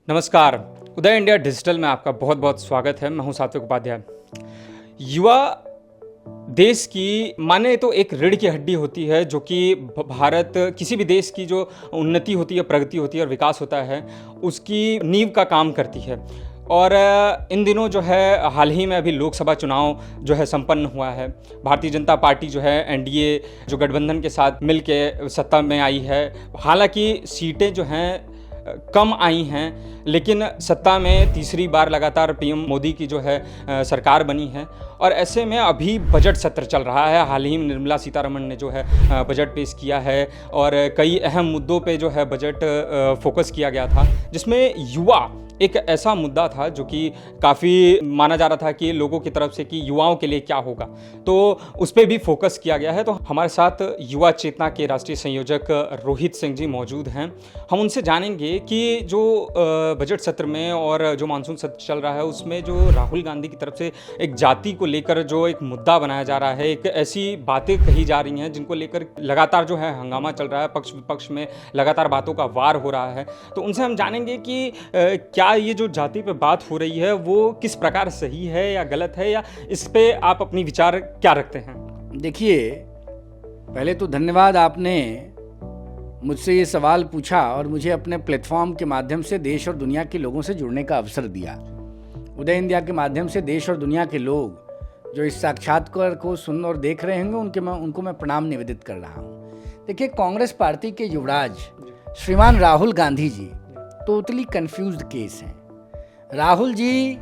नमस्कार। उदय India digital में आपका बहुत बहुत स्वागत है। मैं हूं सात्विक उपाध्याय। युवा देश की माने तो एक रीढ़ की हड्डी होती है, जो कि भारत किसी भी देश की जो उन्नति होती है, प्रगति होती है और विकास होता है, उसकी नींव का काम करती है। और इन दिनों जो है हाल ही में अभी लोकसभा चुनाव जो है संपन्न हुआ है। भारतीय जनता पार्टी जो है एनडीए जो गठबंधन के साथ मिलके सत्ता में आई है। हालांकि सीटें जो हैं कम आई हैं, लेकिन सत्ता में तीसरी बार लगातार पीएम मोदी की जो है सरकार बनी है। और ऐसे में अभी बजट सत्र चल रहा है। हाल ही में निर्मला सीतारमण ने जो है बजट पेश किया है और कई अहम मुद्दों पे जो है बजट फोकस किया गया था, जिसमें युवा एक ऐसा मुद्दा था जो कि काफ़ी माना जा रहा था कि लोगों की तरफ से कि युवाओं के लिए क्या होगा, तो उस पर भी फोकस किया गया है। तो हमारे साथ युवा चेतना के राष्ट्रीय संयोजक रोहित सिंह जी मौजूद हैं। हम उनसे जानेंगे कि जो बजट सत्र में और जो मानसून सत्र चल रहा है उसमें जो राहुल गांधी की तरफ से एक जाति को लेकर जो एक मुद्दा बनाया जा रहा है, एक ऐसी बातें कही जा रही हैं जिनको लेकर लगातार जो है हंगामा चल रहा है, पक्ष विपक्ष में लगातार बातों का वार हो रहा है। तो उनसे हम जानेंगे कि क्या ये जो जाति पे बात हो रही है वो किस प्रकार सही है या गलत है, या इस पे आप अपनी विचार क्या रखते हैं? देखिए, पहले तो धन्यवाद, आपने मुझसे ये सवाल पूछा और मुझे अपने प्लेटफॉर्म के माध्यम से देश और दुनिया के लोगों से जुड़ने का अवसर दिया। उदय इंडिया के माध्यम से देश और दुनिया के लोग जो इस साक्षात्कार को सुन और देख रहे होंगे उनको मैं प्रणाम निवेदित कर रहा हूँ। देखिए, कांग्रेस पार्टी के युवराज श्रीमान Rahul Gandhi ji totally confused case हैं। राहुल जी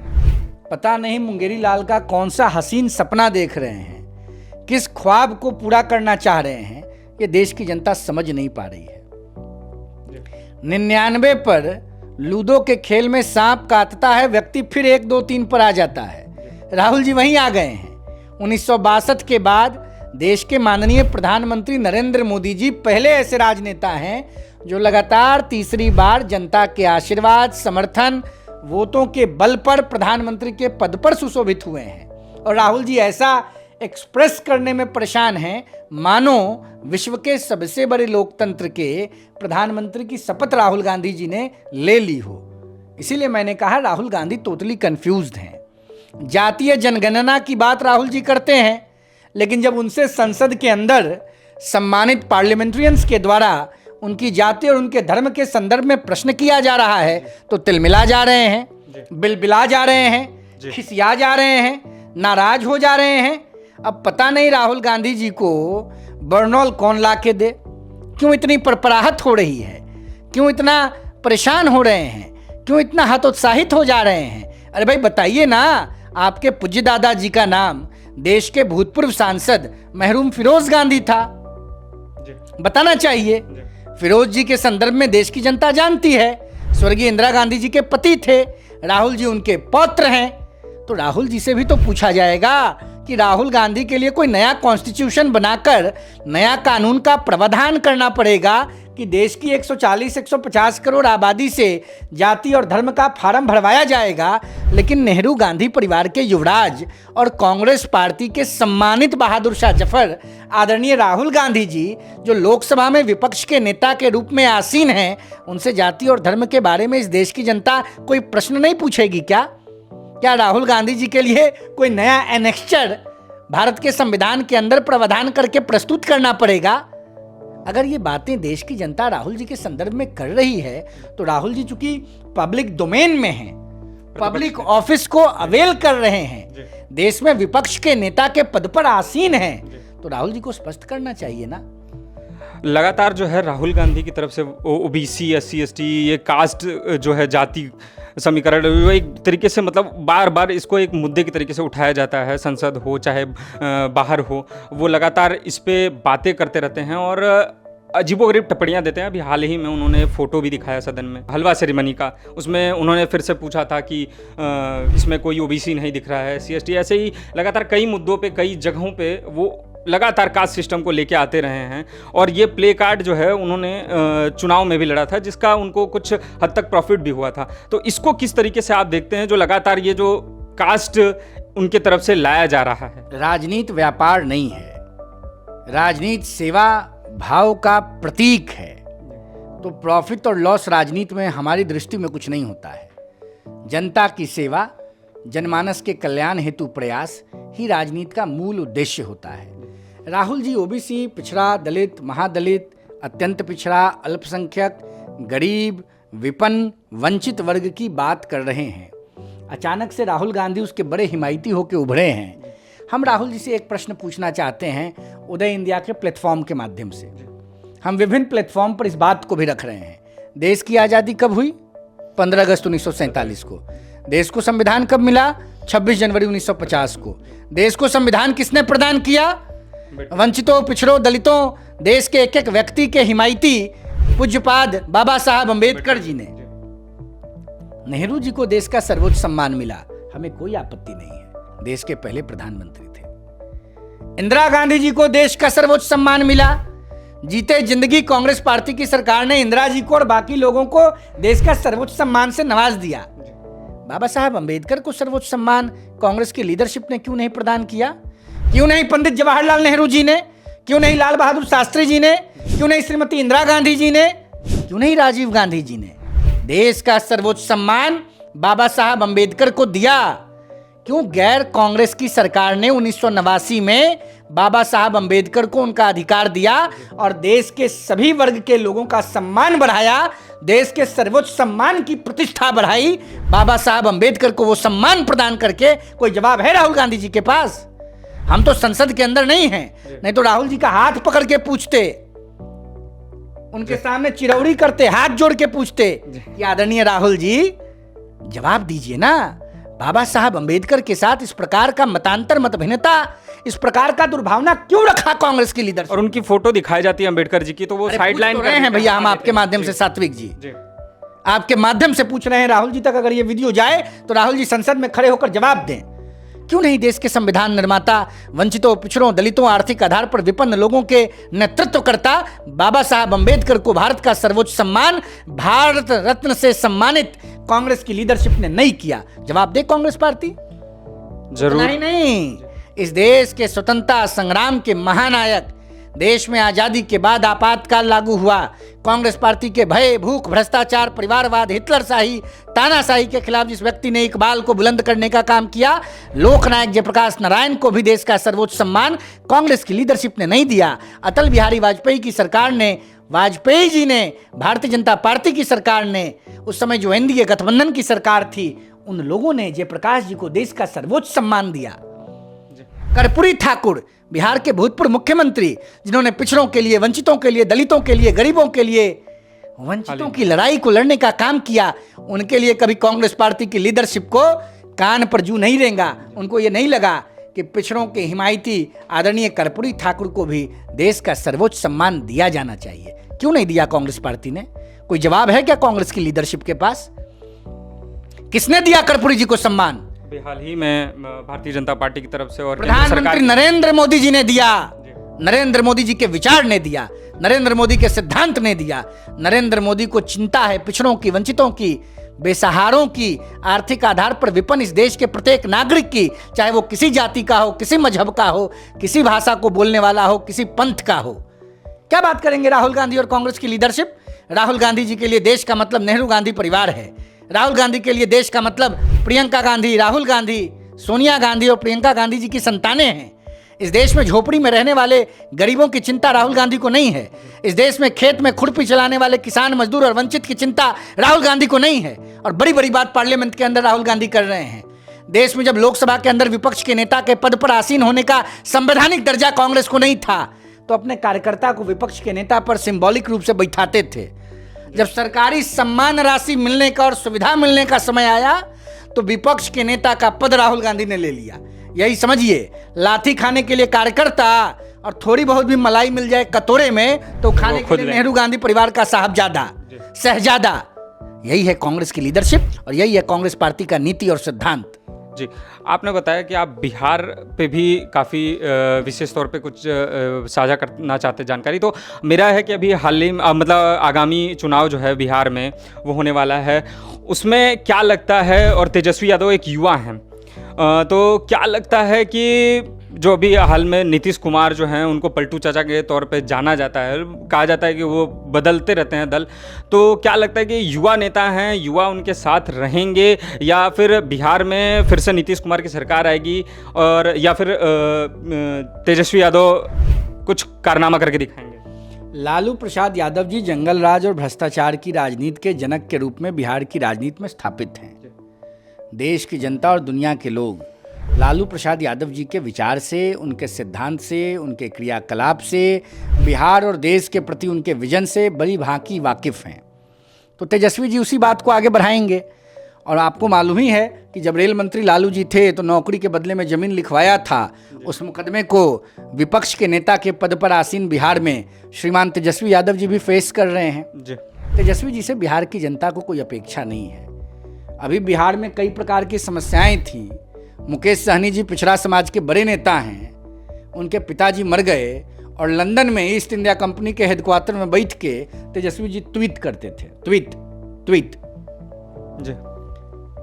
पता नहीं मुंगेरी लाल का कौन सा हसीन सपना देख रहे हैं, किस ख्वाब को पूरा करना चाह रहे हैं, ये देश की जनता समझ नहीं पा रही है। 99 पर लूडो के खेल में सांप काटता है, व्यक्ति फिर 1, 2, 3 पर आ जाता है। राहुल जी वहीं आ गए हैं। 1962 के बाद देश के माननीय प्रधानमंत्री नरेंद्र मोदी जी पहले ऐसे राजनेता हैं जो लगातार तीसरी बार जनता के आशीर्वाद, समर्थन, वोटों के बल पर प्रधानमंत्री के पद पर सुशोभित हुए हैं। और राहुल जी ऐसा एक्सप्रेस करने में परेशान हैं मानो विश्व के सबसे बड़े लोकतंत्र के प्रधानमंत्री की शपथ राहुल गांधी जी ने ले ली हो। इसीलिए मैंने कहा राहुल गांधी टोटली कंफ्यूज्ड हैं। जातीय जनगणना की बात राहुल जी करते हैं, लेकिन जब उनसे संसद के अंदर सम्मानित पार्लियामेंट्रियंस के द्वारा उनकी जाति और उनके धर्म के संदर्भ में प्रश्न किया जा रहा है तो तिलमिला जा रहे हैं, बिलबिला जा रहे हैं, खिसिया जा रहे हैं, नाराज हो जा रहे हैं। अब पता नहीं राहुल गांधी जी को बर्नौल कौन ला के दे, क्यों इतनी परपराहट हो रही है, क्यों इतना परेशान हो रहे हैं, क्यों इतना हतोत्साहित हो जा रहे हैं। अरे भाई बताइए ना, आपके पूज्य दादाजी का नाम देश के भूतपूर्व सांसद मरहूम फिरोज गांधी था, बताना चाहिए। फिरोज जी के संदर्भ में देश की जनता जानती है, स्वर्गीय इंदिरा गांधी जी के पति थे, राहुल जी उनके पौत्र हैं। तो राहुल जी से भी तो पूछा जाएगा कि राहुल गांधी के लिए कोई नया कॉन्स्टिट्यूशन बनाकर नया कानून का प्रावधान करना पड़ेगा कि देश की 140-150 करोड़ आबादी से जाति और धर्म का फार्म भरवाया जाएगा। लेकिन नेहरू गांधी परिवार के युवराज और कांग्रेस पार्टी के सम्मानित बहादुर शाह जफर आदरणीय राहुल गांधी जी जो लोकसभा में विपक्ष के नेता के रूप में आसीन हैं, उनसे जाति और धर्म के बारे में इस देश की जनता कोई प्रश्न नहीं पूछेगी क्या? क्या राहुल गांधी जी के लिए कोई नया एनेक्स्चर भारत के संविधान के अंदर प्रावधान करके प्रस्तुत करना पड़ेगा? अगर ये बातें देश की जनता राहुल जी के संदर्भ में कर रही है तो राहुल जी चूंकि पब्लिक डोमेन में हैं, पब्लिक ऑफिस को अवेल कर रहे हैं, देश में विपक्ष के नेता के पद पर आसीन हैं, तो राहुल जी को स्पष्ट करना चाहिए ना। लगातार जो है राहुल गांधी की तरफ से ओबीसी, SC, ST, ये कास्ट जो है जाति समीकरण, वो एक तरीके से मतलब बार बार इसको एक मुद्दे की तरीके से उठाया जाता है, संसद हो चाहे बाहर हो, वो लगातार इस पे बातें करते रहते हैं और अजीबोगरीब टिप्पणियां देते हैं। अभी हाल ही में उन्होंने फोटो भी दिखाया सदन में हलवा सेरेमनी का, उसमें उन्होंने फिर से पूछा था कि इसमें कोई ओबीसी नहीं दिख रहा है, SC, ST, ऐसे ही लगातार कई मुद्दों पे, कई जगहों पे वो लगातार कास्ट सिस्टम को लेके आते रहे हैं। और ये प्ले कार्ड जो है उन्होंने चुनाव में भी लड़ा था, जिसका उनको कुछ हद तक प्रॉफिट भी हुआ था। तो इसको किस तरीके से आप देखते हैं, जो लगातार ये जो कास्ट उनके तरफ से लाया जा रहा है? राजनीति व्यापार नहीं है, राजनीति सेवा भाव का प्रतीक है। तो प्रॉफिट और लॉस राजनीति में हमारी दृष्टि में कुछ नहीं होता है। जनता की सेवा, जनमानस के कल्याण हेतु प्रयास ही राजनीति का मूल उद्देश्य होता है। राहुल जी ओबीसी, पिछड़ा, दलित, महादलित, अत्यंत पिछड़ा, अल्पसंख्यक, गरीब, विपन्न, वंचित वर्ग की बात कर रहे हैं। अचानक से राहुल गांधी उसके बड़े हिमायती होकर उभरे हैं। हम राहुल जी से एक प्रश्न पूछना चाहते हैं उदय इंडिया के प्लेटफॉर्म के माध्यम से। हम विभिन्न प्लेटफॉर्म पर इस बात को भी रख रहे हैं, देश की आज़ादी कब हुई? 15 अगस्त 1947 को। देश को संविधान कब मिला? 26 जनवरी 1950 को। देश को संविधान किसने प्रदान किया? वंचितों, पिछड़ों, दलितों, देश के एक एक व्यक्ति के हिमायती पूज्यपाद बाबा साहब अंबेडकर जी ने। नेहरू जी को देश का सर्वोच्च सम्मान मिला, हमें कोई आपत्ति नहीं है, देश के पहले प्रधानमंत्री थे। इंदिरा गांधी जी को देश का सर्वोच्च सम्मान मिला। जीते जिंदगी कांग्रेस पार्टी की सरकार ने इंदिरा जी को और बाकी लोगों को देश का सर्वोच्च सम्मान से नवाज दिया। बाबा साहब अंबेडकर को सर्वोच्च सम्मान कांग्रेस की लीडरशिप ने क्यों नहीं प्रदान किया? क्यों नहीं पंडित जवाहरलाल नेहरू जी ने? क्यों नहीं लाल बहादुर शास्त्री जी ने? क्यों नहीं श्रीमती इंदिरा गांधी जी ने? क्यों नहीं राजीव गांधी जी ने? देश का सर्वोच्च सम्मान बाबा साहब अंबेडकर को दिया। क्यों गैर कांग्रेस की सरकार ने 1989 में बाबा साहब अंबेडकर को उनका अधिकार दिया और देश के सभी वर्ग के लोगों का सम्मान बढ़ाया, देश के सर्वोच्च सम्मान की प्रतिष्ठा बढ़ाई, बाबा साहब अंबेडकर को वो सम्मान प्रदान करके? कोई जवाब है राहुल गांधी जी के पास? हम तो संसद के अंदर नहीं हैं, नहीं तो राहुल जी का हाथ पकड़ के पूछते, उनके सामने चिरौरी करते, हाथ जोड़ के पूछते कि आदरणीय राहुल जी जवाब दीजिए ना, बाबा साहब अंबेडकर के साथ इस प्रकार का मतांतर, मतभिन्नता, इस प्रकार का दुर्भावना क्यों रखा कांग्रेस की लीडर? और उनकी फोटो दिखाई जाती है अंबेडकर जी की, तो वो साइडलाइन कर रहे हैं भैया हम आपके माध्यम से, सात्विक जी आपके माध्यम से पूछ रहे हैं राहुल जी तक अगर ये वीडियो जाए तो राहुल जी संसद में खड़े होकर जवाब दें। क्यों नहीं देश के संविधान निर्माता, वंचितों, पिछड़ों, दलितों, आर्थिक आधार पर विपन्न लोगों के नेतृत्वकर्ता बाबा साहब अंबेडकर को भारत का सर्वोच्च सम्मान, भारत रत्न से सम्मानित कांग्रेस की लीडरशिप ने नहीं किया? जवाब दे कांग्रेस पार्टी। जरूर नहीं, इस देश के स्वतंत्रता संग्राम के महानायक, देश में आजादी के बाद आपातकाल लागू हुआ, कांग्रेस पार्टी के भय, भूख, भ्रष्टाचार, परिवारवाद, हिटलरशाही, तानाशाही के खिलाफ जिस व्यक्ति ने इकबाल को बुलंद करने का काम किया, लोकनायक जयप्रकाश नारायण को भी देश का सर्वोच्च सम्मान कांग्रेस की लीडरशिप ने नहीं दिया। अटल बिहारी वाजपेयी की सरकार ने, वाजपेयी जी ने, भारतीय जनता पार्टी की सरकार ने, उस समय जो एनडीए गठबंधन की सरकार थी, उन लोगों ने जयप्रकाश जी को देश का सर्वोच्च सम्मान दिया। कर्पूरी ठाकुर, बिहार के भूतपूर्व मुख्यमंत्री, जिन्होंने पिछड़ों के लिए, वंचितों के लिए, दलितों के लिए, गरीबों के लिए, वंचितों की लड़ाई को लड़ने का काम किया, उनके लिए कभी कांग्रेस पार्टी की लीडरशिप को कान पर जू नहीं रेंगा। उनको ये नहीं लगा कि पिछड़ों के हिमायती आदरणीय कर्पूरी ठाकुर को भी देश का सर्वोच्च सम्मान दिया जाना चाहिए। क्यों नहीं दिया कांग्रेस पार्टी ने? कोई जवाब है क्या कांग्रेस की लीडरशिप के पास? किसने दिया कर्पूरी जी को सम्मान? हाल ही में भारतीय जनता पार्टी की तरफ से और प्रधानमंत्री नरेंद्र मोदी जी ने दिया, नरेंद्र मोदी जी के विचार ने दिया, नरेंद्र मोदी के सिद्धांत ने दिया। नरेंद्र मोदी को चिंता है पिछड़ों की, वंचितों की, बेसहारों की, आर्थिक आधार पर विपन्न इस देश के प्रत्येक नागरिक की, चाहे वो किसी जाति का हो, किसी मजहब का हो, किसी भाषा को बोलने वाला हो, किसी पंथ का हो। क्या बात करेंगे राहुल गांधी और कांग्रेस की लीडरशिप? राहुल गांधी जी के लिए देश का मतलब नेहरू गांधी परिवार है। राहुल गांधी के लिए देश का मतलब प्रियंका गांधी, राहुल गांधी, सोनिया गांधी और प्रियंका गांधी जी की संतानें हैं। इस देश में झोपड़ी में रहने वाले गरीबों की चिंता राहुल गांधी को नहीं है। इस देश में खेत में खुरपी चलाने वाले किसान, मजदूर और वंचित की चिंता राहुल गांधी को नहीं है। और बड़ी बड़ी बात पार्लियामेंट के अंदर राहुल गांधी कर रहे हैं। देश में जब लोकसभा के अंदर विपक्ष के नेता के पद पर आसीन होने का संवैधानिक दर्जा कांग्रेस को नहीं था, तो अपने कार्यकर्ता को विपक्ष के नेता पर सिंबॉलिक रूप से बैठाते थे। जब सरकारी सम्मान राशि मिलने का और सुविधा मिलने का समय आया, तो विपक्ष के नेता का पद राहुल गांधी ने ले लिया। यही समझिए, लाठी खाने के लिए कार्यकर्ता और थोड़ी बहुत भी मलाई मिल जाए कटोरे में तो खाने के लिए नेहरू गांधी परिवार का साहबजादा, शहजादा। यही है कांग्रेस की लीडरशिप और यही है कांग्रेस पार्टी का नीति और सिद्धांत। जी, आपने बताया कि आप बिहार पे भी काफ़ी विशेष तौर पे कुछ साझा करना चाहते जानकारी। तो मेरा है कि अभी हाल ही मतलब आगामी चुनाव जो है बिहार में वो होने वाला है, उसमें क्या लगता है, और तेजस्वी यादव एक युवा हैं, तो क्या लगता है कि जो अभी हाल में नीतीश कुमार जो हैं उनको पलटू चाचा के तौर पे जाना जाता है, कहा जाता है कि वो बदलते रहते हैं दल, तो क्या लगता है कि युवा नेता हैं, युवा उनके साथ रहेंगे या फिर बिहार में फिर से नीतीश कुमार की सरकार आएगी और या फिर तेजस्वी यादव कुछ कारनामा करके दिखाएंगे? लालू प्रसाद यादव जी जंगल राज और भ्रष्टाचार की राजनीति के जनक के रूप में बिहार की राजनीति में स्थापित हैं। देश की जनता और दुनिया के लोग लालू प्रसाद यादव जी के विचार से, उनके सिद्धांत से, उनके क्रियाकलाप से, बिहार और देश के प्रति उनके विजन से बड़ी भांति वाकिफ़ हैं। तो तेजस्वी जी उसी बात को आगे बढ़ाएंगे। और आपको मालूम ही है कि जब रेल मंत्री लालू जी थे तो नौकरी के बदले में ज़मीन लिखवाया था। उस मुकदमे को विपक्ष के नेता के पद पर आसीन बिहार में श्रीमान तेजस्वी यादव जी भी फेस कर रहे हैं। तेजस्वी जी से बिहार की जनता को कोई अपेक्षा नहीं है। अभी बिहार में कई प्रकार की समस्याएं थी। मुकेश सहनी जी पिछड़ा समाज के बड़े नेता हैं, उनके पिताजी मर गए और लंदन में ईस्ट इंडिया कंपनी के हेडक्वार्टर में बैठ के तेजस्वी जी ट्वीट करते थे, ट्वीट जी।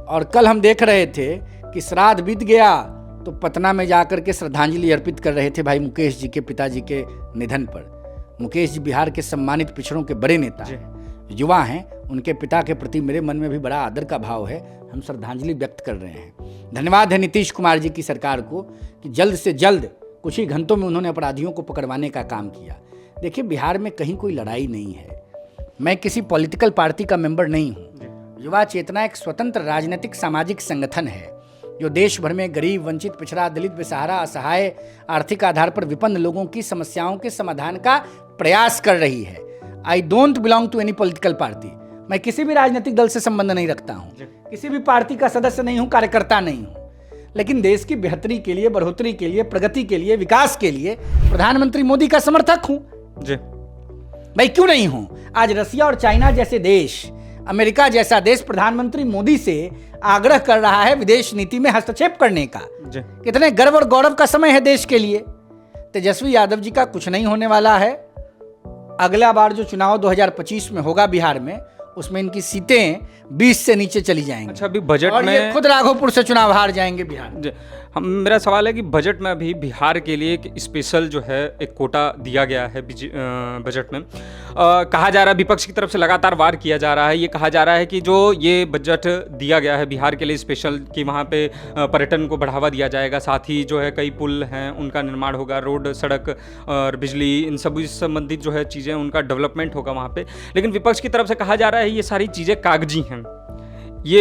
और कल हम देख रहे थे कि श्राद्ध बीत गया तो पटना में जाकर के श्रद्धांजलि अर्पित कर रहे थे भाई मुकेश जी के पिताजी के निधन पर। मुकेश जी बिहार के सम्मानित पिछड़ों के बड़े नेता हैं, युवा हैं, उनके पिता के प्रति मेरे मन में भी बड़ा आदर का भाव है। हम श्रद्धांजलि व्यक्त कर रहे हैं। धन्यवाद है नीतीश कुमार जी की सरकार को कि जल्द से जल्द कुछ ही घंटों में उन्होंने अपराधियों को पकड़वाने का काम किया। देखिए, बिहार में कहीं कोई लड़ाई नहीं है। मैं किसी पॉलिटिकल पार्टी का मेंबर नहीं हूँ। युवा चेतना एक स्वतंत्र राजनीतिक सामाजिक संगठन है जो देश भर में गरीब, वंचित, पिछड़ा, दलित, बेसहारा, असहाय, आर्थिक आधार पर विपन्न लोगों की समस्याओं के समाधान का प्रयास कर रही है। I don't belong to any political party. मैं किसी भी राजनीतिक दल से संबंध नहीं रखता हूँ, किसी भी पार्टी का सदस्य नहीं हूँ, कार्यकर्ता नहीं हूँ, लेकिन देश की बेहतरी के लिए, बढ़ोतरी के लिए, प्रगति के लिए, विकास के लिए प्रधानमंत्री मोदी का समर्थक हूँ। भाई क्यों नहीं हूँ? आज रसिया और चाइना जैसे देश, अमेरिका जैसा देश प्रधानमंत्री मोदी से आग्रह कर रहा है विदेश नीति में हस्तक्षेप करने का। कितने गर्व और गौरव का समय है देश के लिए। तेजस्वी यादव जी का कुछ नहीं होने वाला है। अगला बार जो चुनाव 2025 में होगा बिहार में, उसमें इनकी सीटें 20 से नीचे चली जाएंगी। अच्छा, अभी बजट और में ये खुद राघोपुर से चुनाव हार जाएंगे बिहार। मेरा सवाल है कि बजट में अभी बिहार के लिए एक स्पेशल जो है एक कोटा दिया गया है बजट में। कहा जा रहा है, विपक्ष की तरफ से लगातार वार किया जा रहा है, ये कहा जा रहा है कि जो ये बजट दिया गया है बिहार के लिए स्पेशल, कि वहाँ पे पर्यटन को बढ़ावा दिया जाएगा, साथ ही जो है कई पुल हैं उनका निर्माण होगा, रोड, सड़क और बिजली, इन सभी संबंधित जो है चीज़ें, उनका डेवलपमेंट होगा वहाँ पे। लेकिन विपक्ष की तरफ से कहा जा रहा है ये सारी चीज़ें कागजी हैं, ये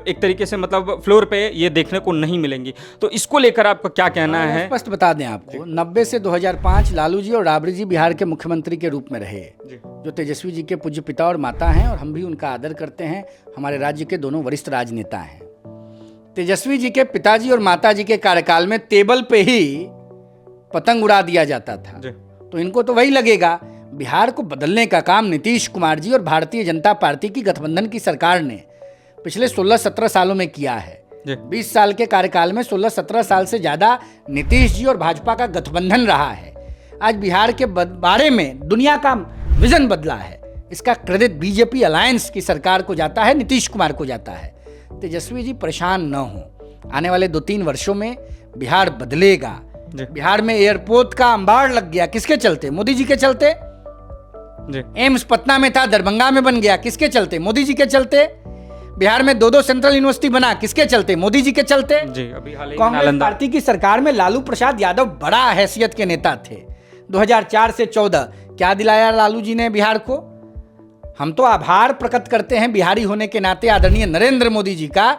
एक तरीके से मतलब फ्लोर पे ये देखने को नहीं मिलेंगी। तो इसको लेकर आपका क्या कहना है? स्पष्ट बता दें आपको, 90 से 2005 लालू जी और राबड़ी जी बिहार के मुख्यमंत्री के रूप में रहे, जो तेजस्वी जी के पूज्य पिता और माता हैं, और हम भी उनका आदर करते हैं। हमारे राज्य के दोनों वरिष्ठ राजनेता हैं। तेजस्वी जी के पिताजी और माता जी के कार्यकाल में टेबल पे ही पतंग उड़ा दिया जाता था, तो इनको तो वही लगेगा। बिहार को बदलने का काम नीतीश कुमार जी और भारतीय जनता पार्टी की गठबंधन की सरकार ने पिछले 16-17 सालों में किया है। 20 साल के कार्यकाल में 16-17 साल से ज़्यादा नीतीश जी और भाजपा का गठबंधन रहा है। आज बिहार के बारे में दुनिया का विजन बदला है। इसका क्रेडिट बीजेपी अलायंस की सरकार को जाता है, नीतीश कुमार को जाता है। तेजस्वी जी परेशान न हो, आने वाले 2-3 वर्षों में बिहार बदलेगा। बिहार में एयरपोर्ट का अंबार लग गया, किसके चलते? मोदी जी के चलते। एम्स पटना में था, दरभंगा में बन गया, किसके चलते? मोदी जी के चलते। बिहार में 2-2 सेंट्रल यूनिवर्सिटी बना, किसके चलते? मोदी जी के चलते। अभी कांग्रेस पार्टी की सरकार में लालू प्रसाद यादव बड़ा हैसियत के नेता थे। 2004 से 14 क्या दिलाया लालू जी ने बिहार को? हम तो आभार प्रकट करते हैं बिहारी होने के नाते आदरणीय नरेंद्र मोदी जी का,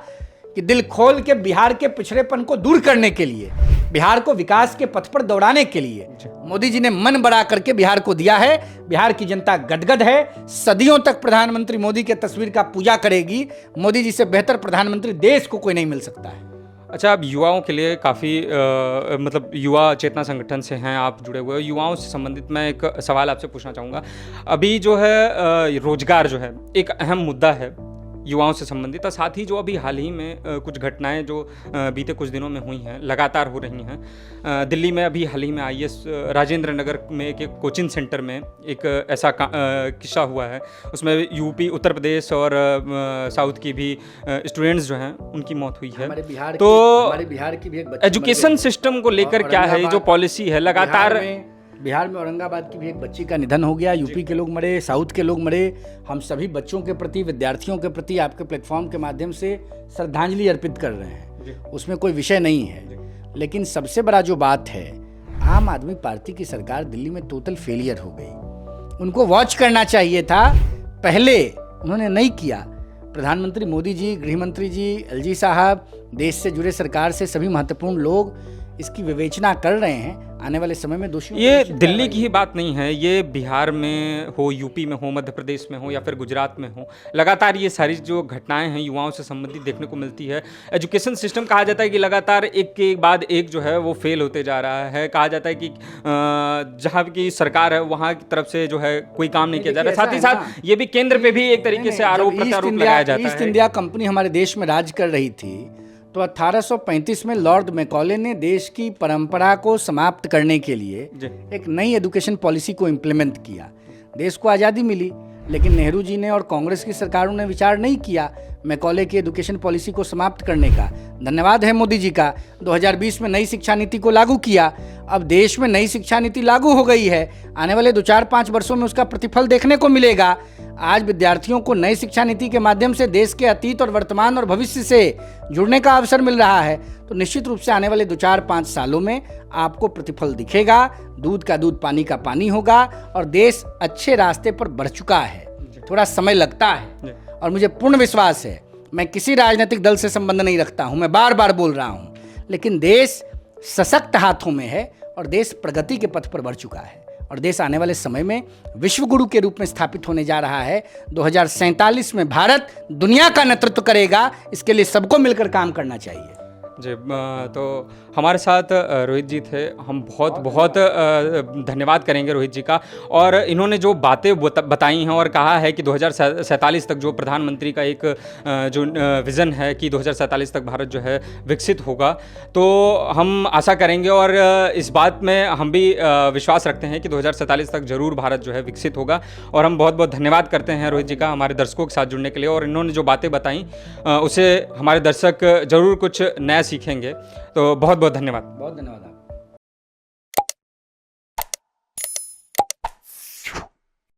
कि दिल खोल के बिहार के पिछड़ेपन को दूर करने के लिए, बिहार को विकास के पथ पर दौड़ाने के लिए मोदी जी ने मन बड़ा करके बिहार को दिया है। बिहार की जनता गदगद है, सदियों तक प्रधानमंत्री मोदी के तस्वीर का पूजा करेगी। मोदी जी से बेहतर प्रधानमंत्री देश को कोई नहीं मिल सकता है। अच्छा, आप युवाओं के लिए काफ़ी मतलब युवा चेतना संगठन से हैं आप जुड़े हुए, युवाओं से संबंधित मैं एक सवाल आपसे पूछना चाहूँगा। अभी जो है रोजगार जो है एक अहम मुद्दा है युवाओं से संबंधित, और साथ ही जो अभी हाल ही में कुछ घटनाएं जो बीते कुछ दिनों में हुई हैं, लगातार हो रही हैं। दिल्ली में अभी हाल ही में IAS राजेंद्र नगर में एक कोचिंग सेंटर में एक ऐसा किस्सा हुआ है, उसमें यूपी, उत्तर प्रदेश और साउथ की भी स्टूडेंट्स जो हैं उनकी मौत हुई है। हमारे बिहार की भी एक बच्ची एजुकेशन सिस्टम को लेकर क्या है, जो पॉलिसी है लगातार बिहार में औरंगाबाद की भी एक बच्ची का निधन हो गया, यूपी के लोग मरे, साउथ के लोग मरे। हम सभी बच्चों के प्रति, विद्यार्थियों के प्रति आपके प्लेटफॉर्म के माध्यम से श्रद्धांजलि अर्पित कर रहे हैं, उसमें कोई विषय नहीं है। लेकिन सबसे बड़ा जो बात है, आम आदमी पार्टी की सरकार दिल्ली में टोटल फेलियर हो गई। उनको वॉच करना चाहिए था पहले, उन्होंने नहीं किया। प्रधानमंत्री मोदी जी, गृह मंत्री जी, LG साहब, देश से जुड़े सरकार से सभी महत्वपूर्ण लोग इसकी विवेचना कर रहे हैं। आने वाले समय में दोषियों ये दिल्ली की ही बात नहीं है, ये बिहार में हो, यूपी में हो, मध्य प्रदेश में हो या फिर गुजरात में हो, लगातार ये सारी जो घटनाएं हैं युवाओं से संबंधित देखने को मिलती है। एजुकेशन सिस्टम कहा जाता है कि लगातार एक के बाद एक जो है वो फेल होते जा रहा है। कहा जाता है कि जहाँ की सरकार है वहाँ की तरफ से जो है कोई काम नहीं किया जा रहा। साथ ही साथ ये भी केंद्र पे भी एक तरीके से आरोप प्रत्यारोप लगाया जाता है। ईस्ट इंडिया कंपनी हमारे देश में राज कर रही थी, तो 1835 में लॉर्ड मैकॉले ने देश की परंपरा को समाप्त करने के लिए एक नई एजुकेशन पॉलिसी को इम्प्लीमेंट किया। देश को आज़ादी मिली, लेकिन नेहरू जी ने और कांग्रेस की सरकारों ने विचार नहीं किया मैकॉले की एजुकेशन पॉलिसी को समाप्त करने का। धन्यवाद है मोदी जी का, 2020 में नई शिक्षा नीति को लागू किया। अब देश में नई शिक्षा नीति लागू हो गई है, आने वाले 2-4-5 वर्षों में उसका प्रतिफल देखने को मिलेगा। आज विद्यार्थियों को नई शिक्षा नीति के माध्यम से देश के अतीत और वर्तमान और भविष्य से जुड़ने का अवसर मिल रहा है, तो निश्चित रूप से आने वाले 2-4-5 सालों में आपको प्रतिफल दिखेगा। दूध का दूध, पानी का पानी होगा और देश अच्छे रास्ते पर बढ़ चुका है। थोड़ा समय लगता है और मुझे पूर्ण विश्वास है, मैं किसी राजनीतिक दल से संबंध नहीं रखता हूं, मैं बार बार बोल रहा हूं, लेकिन देश सशक्त हाथों में है और देश प्रगति के पथ पर बढ़ चुका है और देश आने वाले समय में विश्व गुरु के रूप में स्थापित होने जा रहा है। 2047 में भारत दुनिया का नेतृत्व करेगा, इसके लिए सबको मिलकर काम करना चाहिए। जी, तो हमारे साथ रोहित जी थे, हम बहुत बहुत धन्यवाद करेंगे रोहित जी का। और इन्होंने जो बातें बताई हैं और कहा है कि 2047 तक जो प्रधानमंत्री का एक जो विज़न है कि 2047 तक भारत जो है विकसित होगा, तो हम आशा करेंगे और इस बात में हम भी विश्वास रखते हैं कि 2047 तक ज़रूर भारत जो है विकसित होगा। और हम बहुत बहुत धन्यवाद करते हैं रोहित जी का हमारे दर्शकों के साथ जुड़ने के लिए। और इन्होंने जो बातें बताई उसे हमारे दर्शक ज़रूर कुछ नया सीखेंगे। तो बहुत बहुत धन्यवाद। बहुत धन्यवाद।